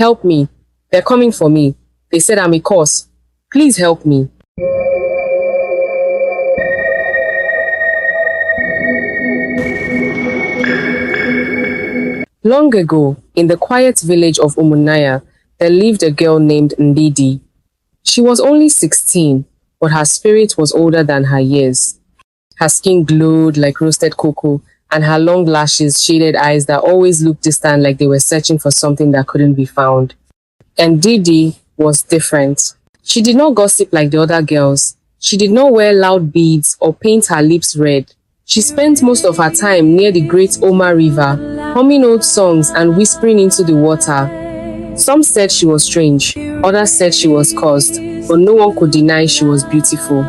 Help me. They're coming for me. They said I'm a curse. Please help me. Long ago, in the quiet village of Umunaya, there lived a girl named Ndidi. She was only 16, but her spirit was older than her years. Her skin glowed like roasted cocoa, and her long lashes shaded eyes that always looked distant like they were searching for something that couldn't be found. And Ndidi was different. She did not gossip like the other girls. She did not wear loud beads or paint her lips red. She spent most of her time near the great Oma River, humming old songs and whispering into the water. Some said she was strange, others said she was cursed, but no one could deny she was beautiful.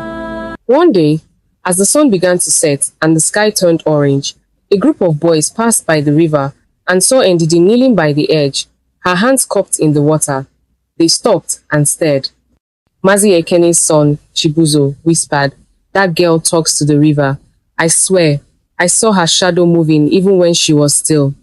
One day, as the sun began to set and the sky turned orange, a group of boys passed by the river and saw Ndidi kneeling by the edge, her hands cupped in the water. They stopped and stared. Mazi Ekene's son, Chibuzo, whispered, "That girl talks to the river. I swear, I saw her shadow moving even when she was still."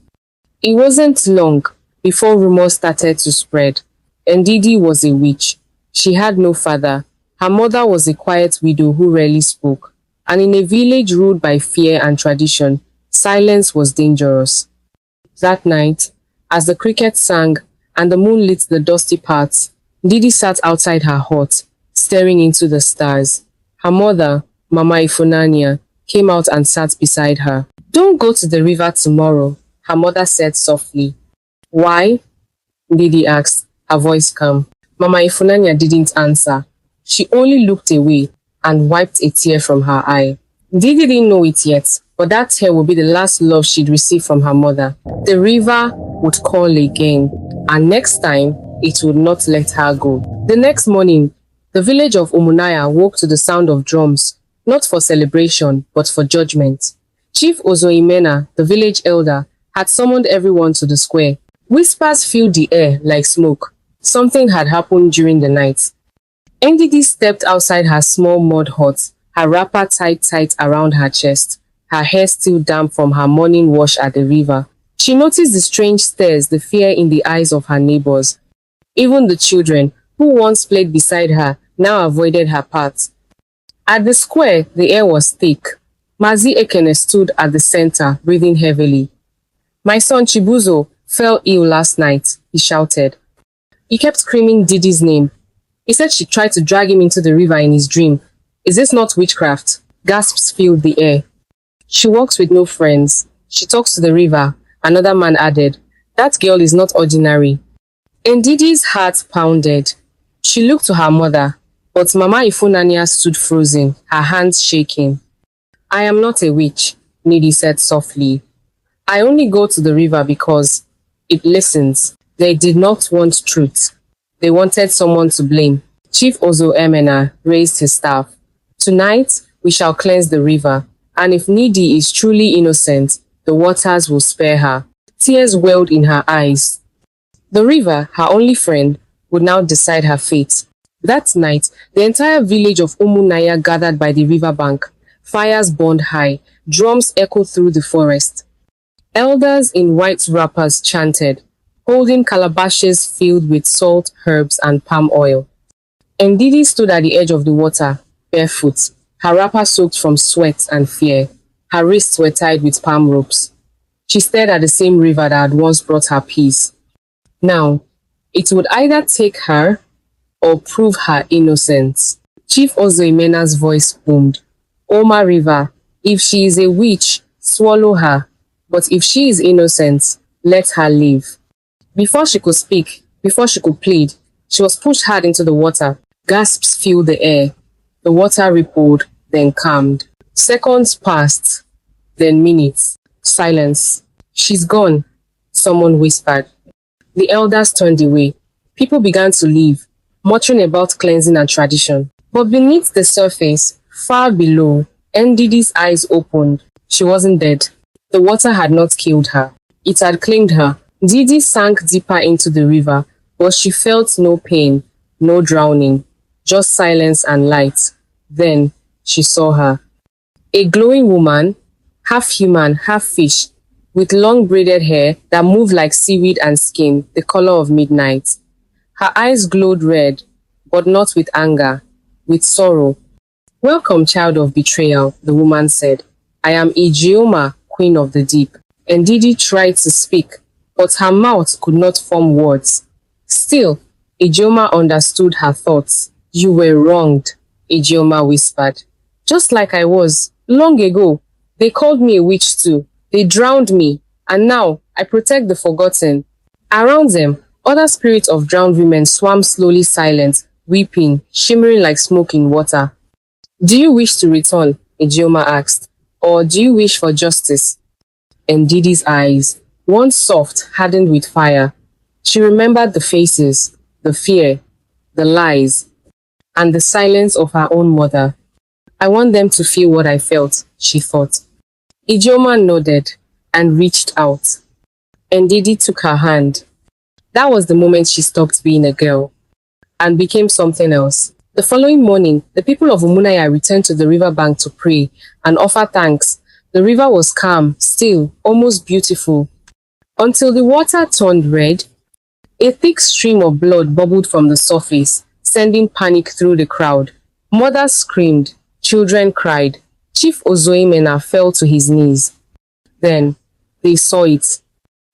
It wasn't long before rumors started to spread. Ndidi was a witch. She had no father. Her mother was a quiet widow who rarely spoke. And in a village ruled by fear and tradition, silence was dangerous. That night, as the cricket sang and the moon lit the dusty paths, Ndidi sat outside her hut, staring into the stars. Her mother, Mama Ifunanya, came out and sat beside her. "Don't go to the river tomorrow," her mother said softly. "Why?" Ndidi asked, her voice calm. Mama Ifunanya didn't answer. She only looked away and wiped a tear from her eye. Ndidi didn't know it yet, but that tear would be the last love she'd receive from her mother. The river would call again, and next time, it would not let her go. The next morning, the village of Umunaya woke to the sound of drums, not for celebration, but for judgment. Chief Ozoimena, the village elder, had summoned everyone to the square. Whispers filled the air like smoke. Something had happened during the night. Ndidi stepped outside her small mud hut, her wrapper tied tight around her chest, her hair still damp from her morning wash at the river. She noticed the strange stares, the fear in the eyes of her neighbors. Even the children, who once played beside her, now avoided her path. At the square, the air was thick. Mazi Ekene stood at the center, breathing heavily. "My son Chibuzo fell ill last night," he shouted. He kept screaming Didi's name. He said she tried to drag him into the river in his dream. "Is this not witchcraft?" Gasps filled the air. "She walks with no friends. She talks to the river," another man added. "That girl is not ordinary." Ndidi's heart pounded. She looked to her mother, but Mama Ifunanya stood frozen, her hands shaking. "I am not a witch," Ndidi said softly. "I only go to the river because it listens." They did not want truth. They wanted someone to blame. Chief Ozo Emena raised his staff. "Tonight, we shall cleanse the river, and if Ndidi is truly innocent, the waters will spare her." Tears welled in her eyes. The river, her only friend, would now decide her fate. That night, the entire village of Umunaya gathered by the riverbank. Fires burned high, drums echoed through the forest. Elders in white wrappers chanted, holding calabashes filled with salt, herbs, and palm oil. Ndidi stood at the edge of the water, barefoot, her wrapper soaked from sweat and fear. Her wrists were tied with palm ropes. She stared at the same river that had once brought her peace. Now, it would either take her or prove her innocence. Chief Ozoimena's voice boomed. "Oma River, if she is a witch, swallow her. But if she is innocent, let her live." Before she could speak, before she could plead, she was pushed hard into the water. Gasps filled the air. The water rippled, then calmed. Seconds passed, then minutes. Silence. "She's gone," someone whispered. The elders turned away. People began to leave, muttering about cleansing and tradition. But beneath the surface, far below, Ndidi's eyes opened. She wasn't dead. The water had not killed her. It had claimed her. Ndidi sank deeper into the river, but she felt no pain, no drowning, just silence and light. Then she saw her. A glowing woman, half human, half fish, with long braided hair that moved like seaweed and skin, the color of midnight. Her eyes glowed red, but not with anger, with sorrow. Welcome, child of betrayal, the woman said. I am Ijeoma, queen of the deep. Ndidi tried to speak, but her mouth could not form words. Still, Ijeoma understood her thoughts. You were wronged, Ijeoma whispered. Just like I was, long ago. They called me a witch too. They drowned me, and now I protect the forgotten. Around them, other spirits of drowned women swam slowly silent, weeping, shimmering like smoke in water. Do you wish to return? Ijeoma asked. Or do you wish for justice? Ndidi's eyes, once soft, hardened with fire. She remembered the faces, the fear, the lies, and the silence of her own mother. I want them to feel what I felt, she thought. Ijeoma nodded and reached out. Ndidi took her hand. That was the moment she stopped being a girl and became something else. The following morning, the people of Umunaya returned to the riverbank to pray and offer thanks. The river was calm, still, almost beautiful, until the water turned red. A thick stream of blood bubbled from the surface, sending panic through the crowd. Mothers screamed, children cried. Chief Ozoimena fell to his knees. Then, they saw it.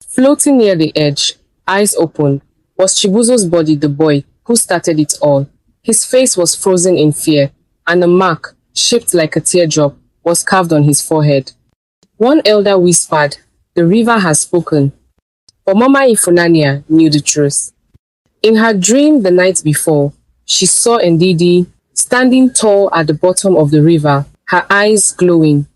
Floating near the edge, eyes open, was Chibuzo's body, the boy who started it all. His face was frozen in fear, and a mark, shaped like a teardrop, was carved on his forehead. One elder whispered, the river has spoken. But Mama Ifunanya knew the truth. In her dream the night before, she saw Ndidi standing tall at the bottom of the river, her eyes glowing,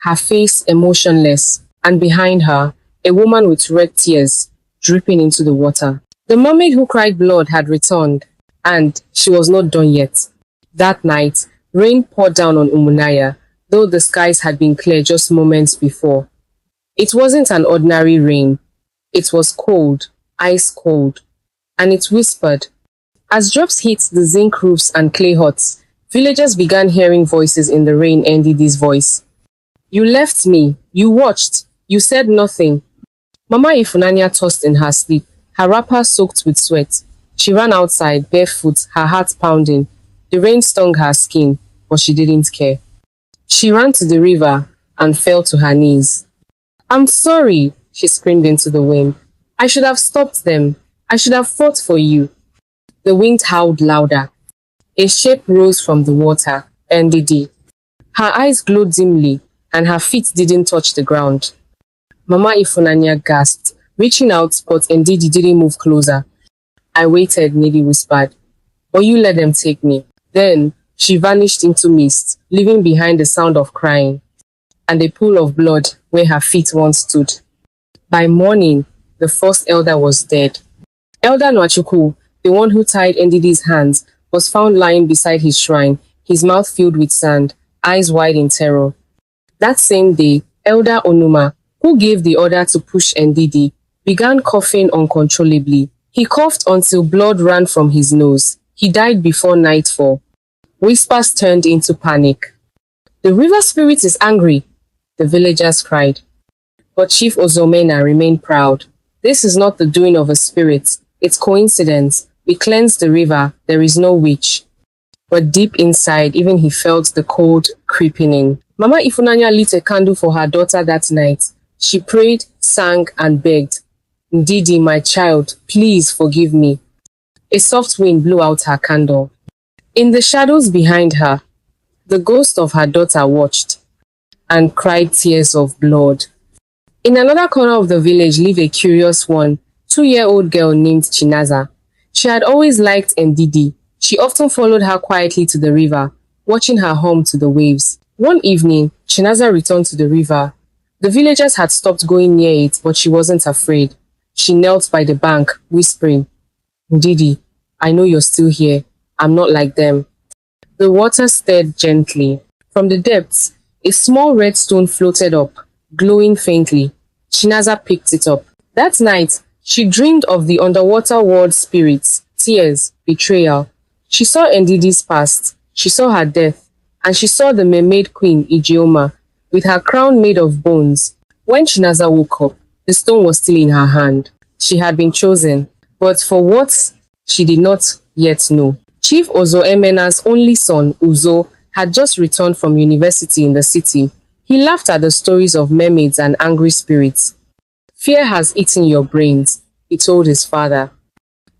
her face emotionless, and behind her, a woman with red tears dripping into the water. The mermaid who cried blood had returned, and she was not done yet. That night, rain poured down on Umunaya, though the skies had been clear just moments before. It wasn't an ordinary rain. It was cold, ice cold, and it whispered. As drops hit the zinc roofs and clay huts, villagers began hearing voices in the rain. Ndidi's voice. You left me. You watched. You said nothing. Mama Ifunanya tossed in her sleep, her wrapper soaked with sweat. She ran outside, barefoot, her heart pounding. The rain stung her skin, but she didn't care. She ran to the river and fell to her knees. I'm sorry, she screamed into the wind. I should have stopped them. I should have fought for you. The wind howled louder. A shape rose from the water, Ndidi. Her eyes glowed dimly, and her feet didn't touch the ground. Mama Ifunanya gasped, reaching out, but Ndidi didn't move closer. I waited, Ndidi whispered. But you let them take me. Then, she vanished into mist, leaving behind the sound of crying, and a pool of blood where her feet once stood. By morning, the first elder was dead. Elder Nwachuku, the one who tied Ndidi's hands, was found lying beside his shrine, his mouth filled with sand, eyes wide in terror. That same day, Elder Onuma, who gave the order to push Ndidi, began coughing uncontrollably. He coughed until blood ran from his nose. He died before nightfall. Whispers turned into panic. The river spirit is angry, the villagers cried. But Chief Ozomena remained proud. This is not the doing of a spirit. It's coincidence. We cleansed the river. There is no witch. But deep inside, even he felt the cold creeping in. Mama Ifunanya lit a candle for her daughter that night. She prayed, sang, and begged. Ndidi, my child, please forgive me. A soft wind blew out her candle. In the shadows behind her, the ghost of her daughter watched and cried tears of blood. In another corner of the village lived a curious one, 2-year-old girl named Chinaza. She had always liked Ndidi. She often followed her quietly to the river, watching her home to the waves. One evening, Chinaza returned to the river. The villagers had stopped going near it, but she wasn't afraid. She knelt by the bank, whispering, Ndidi, I know you're still here. I'm not like them. The water stirred gently. From the depths, a small red stone floated up, glowing faintly. Chinaza picked it up. That night, she dreamed of the underwater world spirits, tears, betrayal. She saw Ndidi's past, she saw her death, and she saw the mermaid queen Ijeoma, with her crown made of bones. When Chinaza woke up, the stone was still in her hand. She had been chosen, but for what she did not yet know. Chief Ozo Emena's only son, Uzo, had just returned from university in the city. He laughed at the stories of mermaids and angry spirits. Fear has eaten your brains, he told his father.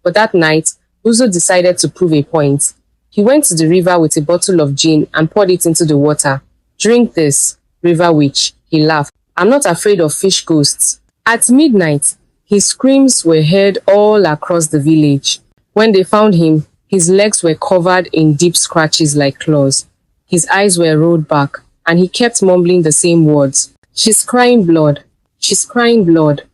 But that night, Uzo decided to prove a point. He went to the river with a bottle of gin and poured it into the water. Drink this, river witch, he laughed. I'm not afraid of fish ghosts. At midnight, his screams were heard all across the village. When they found him, his legs were covered in deep scratches like claws. His eyes were rolled back, and he kept mumbling the same words. She's crying blood. She's crying blood.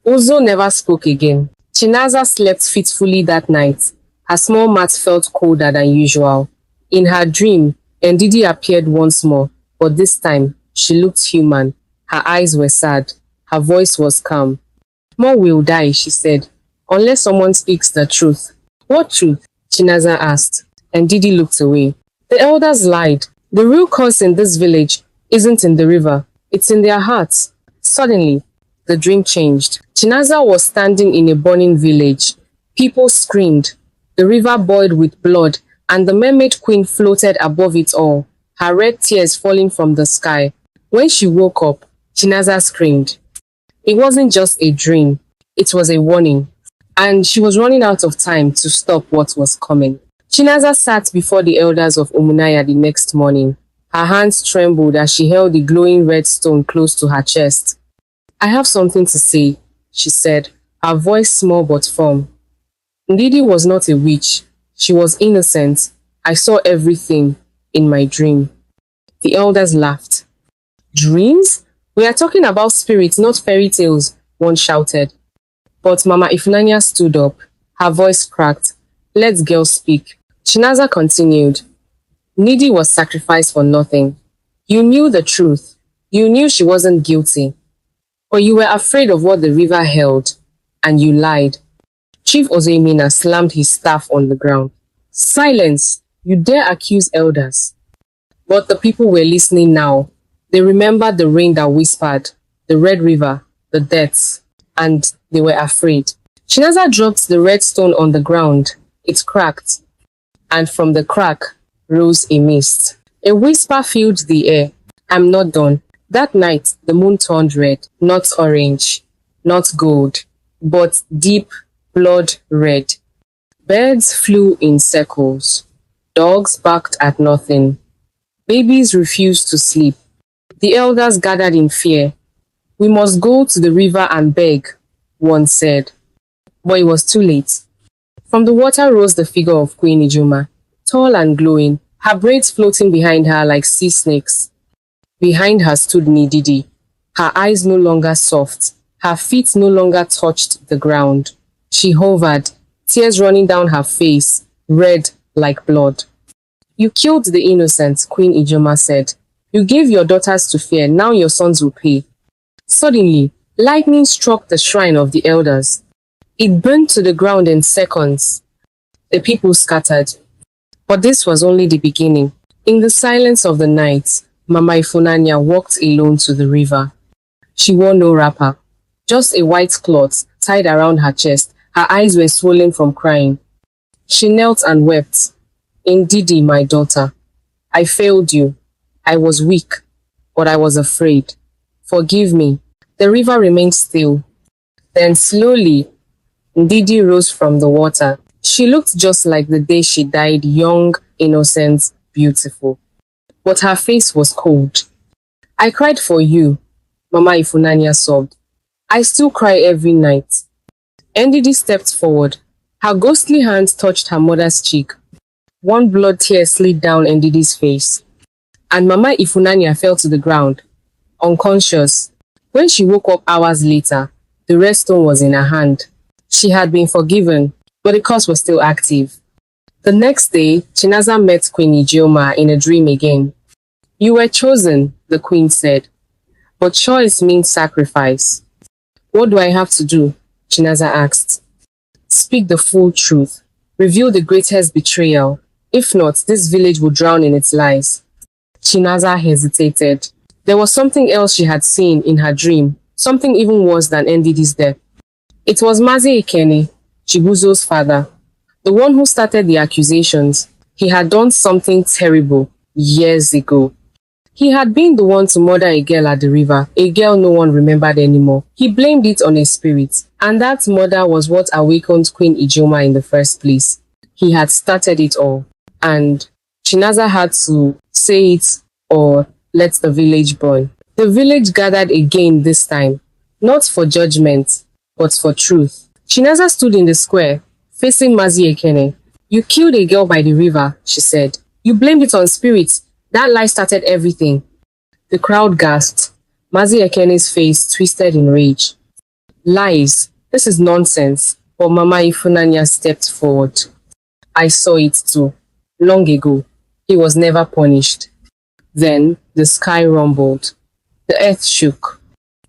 Uzo never spoke again. Chinaza slept fitfully that night. Her small mat felt colder than usual. In her dream, Ndidi appeared once more, but this time, she looked human. Her eyes were sad. Her voice was calm. More will die, she said, unless someone speaks the truth. What truth? Chinaza asked, and Didi looked away. The elders lied. The real curse in this village isn't in the river. It's in their hearts. Suddenly, the dream changed. Chinaza was standing in a burning village. People screamed. The river boiled with blood, and the mermaid queen floated above it all, her red tears falling from the sky. When she woke up, Chinaza screamed. It wasn't just a dream. It was a warning. And she was running out of time to stop what was coming. Chinaza sat before the elders of Umunaya the next morning. Her hands trembled as she held the glowing red stone close to her chest. I have something to say, she said, her voice small but firm. Ndidi was not a witch. She was innocent. I saw everything in my dream. The elders laughed. Dreams? We are talking about spirits, not fairy tales, one shouted. But Mama Ifunanya stood up. Her voice cracked. Let girl speak. Chinaza continued. Ndidi was sacrificed for nothing. You knew the truth. You knew she wasn't guilty. But you were afraid of what the river held. And you lied. Chief Ozoemena slammed his staff on the ground. Silence! You dare accuse elders. But the people were listening now. They remembered the rain that whispered, the red river, the deaths, and they were afraid. Chinaza dropped the red stone on the ground. It cracked, and from the crack rose a mist. A whisper filled the air. I'm not done. That night, the moon turned red, not orange, not gold, but deep blood red. Birds flew in circles. Dogs barked at nothing. Babies refused to sleep. The elders gathered in fear. We must go to the river and beg, one said. But it was too late. From the water rose the figure of Queen Ijoma, tall and glowing, her braids floating behind her like sea snakes. Behind her stood Ndidi, her eyes no longer soft, her feet no longer touched the ground. She hovered, tears running down her face, red like blood. You killed the innocent, Queen Ijoma said. You gave your daughters to fear, now your sons will pay. Suddenly, lightning struck the shrine of the elders. It burned to the ground in seconds. The people scattered. But this was only the beginning. In the silence of the night, Mama Ifunanya walked alone to the river. She wore no wrapper, just a white cloth tied around her chest. Her eyes were swollen from crying. She knelt and wept. Ndidi, my daughter, I failed you. I was weak, but I was afraid. Forgive me. The river remained still. Then slowly, Ndidi rose from the water. She looked just like the day she died, young, innocent, beautiful. But her face was cold. I cried for you, Mama Ifunanya sobbed. I still cry every night. Ndidi stepped forward. Her ghostly hand touched her mother's cheek. One blood tear slid down Ndidi's face. And Mama Ifunanya fell to the ground, unconscious. When she woke up hours later, the red stone was in her hand. She had been forgiven, but the curse was still active. The next day, Chinaza met Queen Ijeoma in a dream again. You were chosen, the queen said. But choice means sacrifice. What do I have to do? Chinaza asked. Speak the full truth. Reveal the greatest betrayal. If not, this village will drown in its lies. Chinaza hesitated. There was something else she had seen in her dream, something even worse than Ndidi's death. It was Mazi Ekene, Chibuzo's father, the one who started the accusations. He had done something terrible years ago. He had been the one to murder a girl at the river, a girl no one remembered anymore. He blamed it on a spirit, and that murder was what awakened Queen Ijoma in the first place. He had started it all, and Chinaza had to say it or let the village burn. The village gathered again this time, not for judgment, but for truth. Chinaza stood in the square, facing Mazi Ekene. "You killed a girl by the river," she said. "You blamed it on spirits. That lie started everything." The crowd gasped. Mazi Ekene's face twisted in rage. "Lies. This is nonsense." But Mama Ifunanya stepped forward. "I saw it too. Long ago. He was never punished." Then the sky rumbled. The earth shook.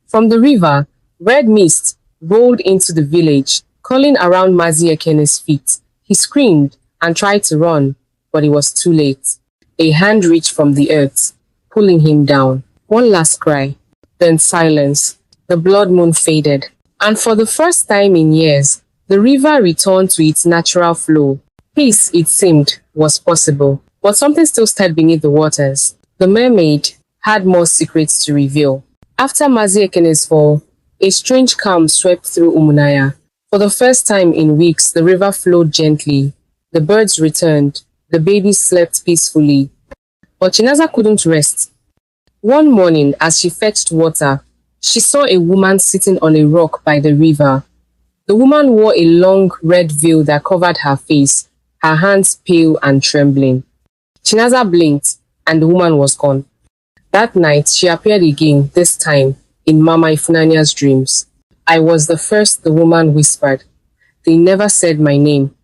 From the river, red mist rolled into the village, curling around Mazi Ekene's feet. He screamed and tried to run, but it was too late. A hand reached from the earth, pulling him down. One last cry, then silence. The blood moon faded, and for the first time in years, the river returned to its natural flow. Peace, it seemed, was possible, but something still stirred beneath the waters. The mermaid had more secrets to reveal. After Mazi Ekene's fall, a strange calm swept through Umunaya. For the first time in weeks, the river flowed gently. The birds returned. The babies slept peacefully. But Chinaza couldn't rest. One morning, as she fetched water, she saw a woman sitting on a rock by the river. The woman wore a long red veil that covered her face, her hands pale and trembling. Chinaza blinked, and the woman was gone. That night, she appeared again, this time in Mama Ifunanya's dreams. "I was the first," the woman whispered. "They never said my name,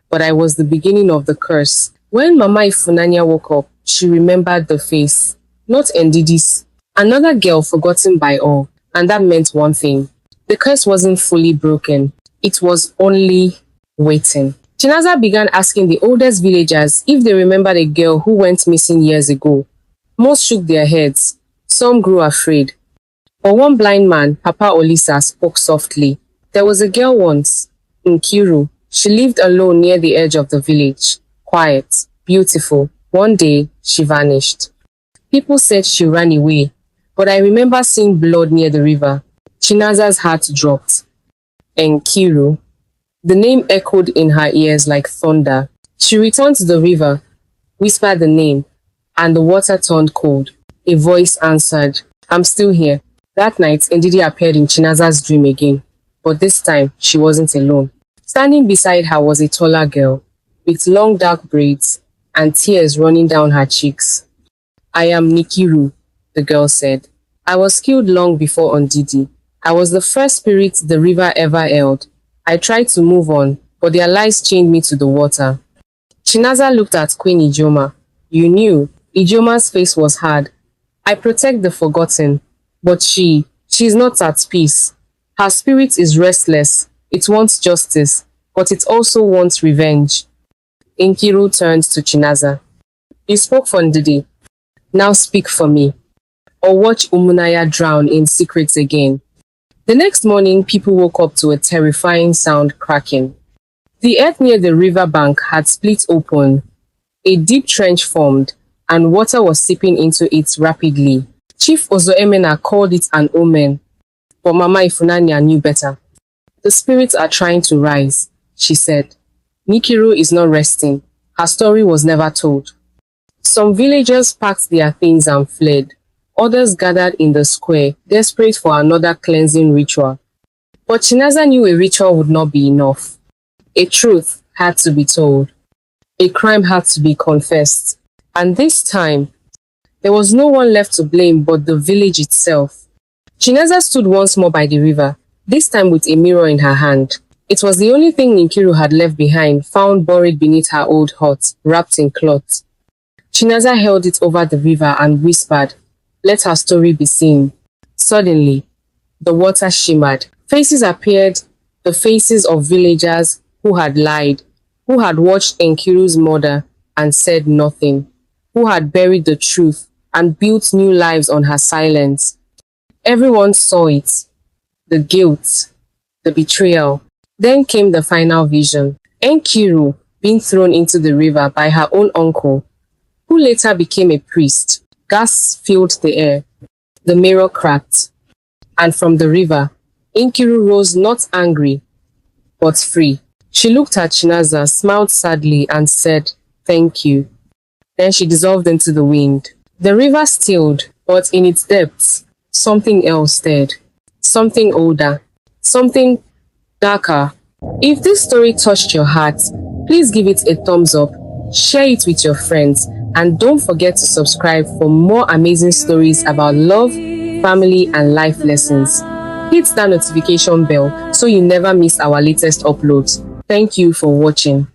but I was the beginning of the curse." When Mama Ifunanya woke up, she remembered the face, not Ndidi's. Another girl forgotten by all, and that meant one thing. The curse wasn't fully broken. It was only waiting. Chinaza began asking the oldest villagers if they remembered a girl who went missing years ago. Most shook their heads. Some grew afraid. But one blind man, Papa Olisa, spoke softly. "There was a girl once, Nkiru. She lived alone near the edge of the village. Quiet, beautiful. One day, she vanished. People said she ran away, but I remember seeing blood near the river." Chinaza's heart dropped. Nkiru. The name echoed in her ears like thunder. She returned to the river, whispered the name, and the water turned cold. A voice answered, "I'm still here." That night, Ndidi appeared in Chinaza's dream again, but this time, she wasn't alone. Standing beside her was a taller girl, with long dark braids and tears running down her cheeks. "I am Nikiru," the girl said. "I was killed long before Ndidi. I was the first spirit the river ever held. I tried to move on, but their lies chained me to the water." Chinaza looked at Queen Ijoma. "You knew." Ijoma's face was hard. "I protect the forgotten, but she's not at peace. Her spirit is restless. It wants justice, but it also wants revenge." Nkiru turned to Chinaza. "You spoke for Ndidi. Now speak for me, or watch Umunaya drown in secrets again." The next morning, people woke up to a terrifying sound cracking. The earth near the river bank had split open. A deep trench formed, and water was seeping into it rapidly. Chief Ozoemena called it an omen, but Mama Ifunanya knew better. "The spirits are trying to rise," she said. "Nikiru is not resting. Her story was never told." Some villagers packed their things and fled. Others gathered in the square, desperate for another cleansing ritual. But Chinaza knew a ritual would not be enough. A truth had to be told. A crime had to be confessed. And this time, there was no one left to blame but the village itself. Chinaza stood once more by the river, this time with a mirror in her hand. It was the only thing Nkiru had left behind, found buried beneath her old hut, wrapped in cloth. Chinaza held it over the river and whispered, "Let her story be seen." Suddenly, the water shimmered. Faces appeared, the faces of villagers who had lied, who had watched Nkiru's murder and said nothing, who had buried the truth and built new lives on her silence. Everyone saw it, the guilt, the betrayal. Then came the final vision. Enkiru being thrown into the river by her own uncle, who later became a priest. Gas filled the air. The mirror cracked. And from the river, Enkiru rose not angry, but free. She looked at Chinaza, smiled sadly, and said, "Thank you." Then she dissolved into the wind. The river stilled, but in its depths, something else stirred. Something older. Something darker. If this story touched your heart, please give it a thumbs up, share it with your friends, and don't forget to subscribe for more amazing stories about love, family, and life lessons. Hit that notification bell so you never miss our latest uploads. Thank you for watching.